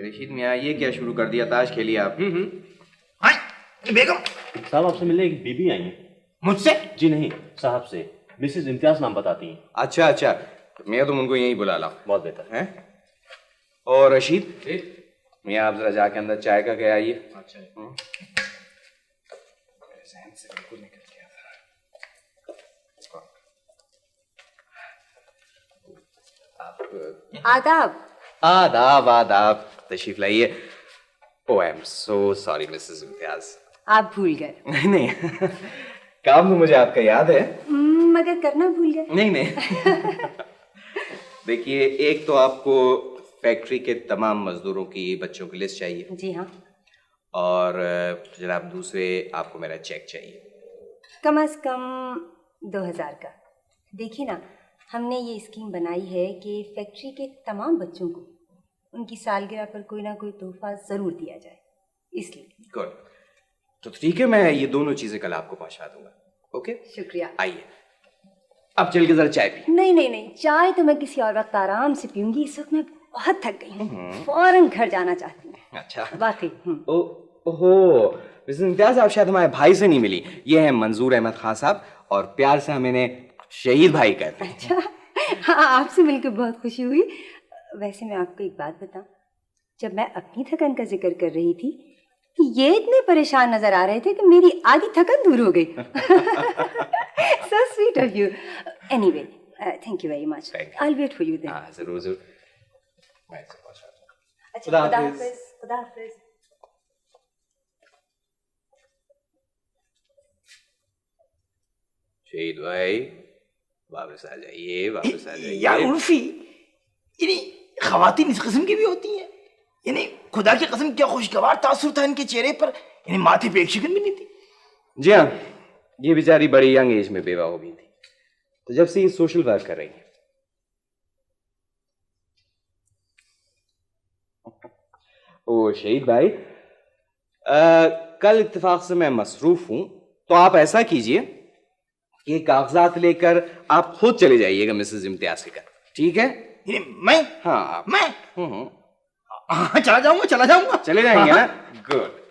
रशीद मियाँ, ये क्या शुरू कर दिया? ताश खेलिए आप। हाय बेगम साहब, आपसे मिलने एक बीबी आई है। मुझसे? जी नहीं, साहब से। मिसेज इम्तियाज नाम बताती हैं। अच्छा अच्छा, मैं तुम उनको यहीं बुला लाऊं। बहुत बेहतर हैं? और रशीद मियाँ, आप जरा जाके अंदर चाय का क्या आइए। अच्छा। जहन से बिल्कुल निकल गया था। आदाब। आदाब आदाब, तशरीफ लाइए। Oh I am so sorry Mrs Imtiaz. आप भूल गए। नहीं नहीं, काम तो मुझे आपका याद है। मगर करना भूल गए। नहीं नहीं। देखिए, एक तो आपको फैक्ट्री के तमाम मजदूरों की, बच्चों की लिस्ट चाहिए। जी हाँ। और जनाब दूसरे, आपको मेरा चेक चाहिए। कम से कम 2000 का। देखिए ना, हमने ये स्कीम बनाई है कि फैक्ट्री के तमाम बच्चों को उनकी सालगिरह पर कोई ना कोई तोहफा जरूर दिया जाए, इसलिए। गुड, तो ठीक है, मैं ये दोनों चीजें कल आपको पहुंचा दूंगा। ओके, शुक्रिया। आइए, अब चल के जरा चाय पी। नहीं नहीं नहीं, चाय तो मैं किसी और वक्त आराम से पीऊंगी। इस वक्त मैं बहुत थक गई हूँ, फौरन घर जाना चाहती हूँ। अच्छा, वाकई। ओहो मिसेस इम्तियाज, आप शायद हमारे भाई से नहीं मिली। ये है मंजूर अहमद खान साहब, और प्यार से हम इन्हें शहीद भाई कहते हैं। अच्छा, हाँ, आपसे मिलकर बहुत खुशी हुई। वैसे मैं आपको एक बात बताऊं, जब मैं अपनी थकन का जिक्र कर रही थी, ये इतने परेशान नजर आ रहे थे कि मेरी आधी थकन दूर हो गई। So sweet of you. Anyway, thank you very much. I'll wait for you then. हाँ, जरूर जरूर। मैं इसे पहुंचा दूंगा। अच्छा, खुदा खुदा हाफिज। हाफिज। खुदा हाफिज। शहीद भाई, वापस आ जाइए, वापस आ जाइए। यार उर्फी, यानी खवातीन इस किस्म की भी होती हैं? यानी खुदा की कसम, क्या खुशगवार तासुर था इनके चेहरे पर। यानी माथे पे एक शिकन भी नहीं थी। जी हाँ, ये बेचारी बड़ी यंग एज में बेवा हो गई थी, तो जब से ये सोशल वर्क कर रही है। ओ शहीद भाई, कल इत्तेफाक से मैं मसरूफ हूं, तो आप ऐसा कीजिए कि कागजात लेकर आप खुद चले जाइएगा मिसेस इम्तियाज के घर, ठीक है? यानी मैं? हाँ आप। मैं? हाँ, चला जाऊंगा, चला जाऊंगा। चले जाएंगे ना? गुड।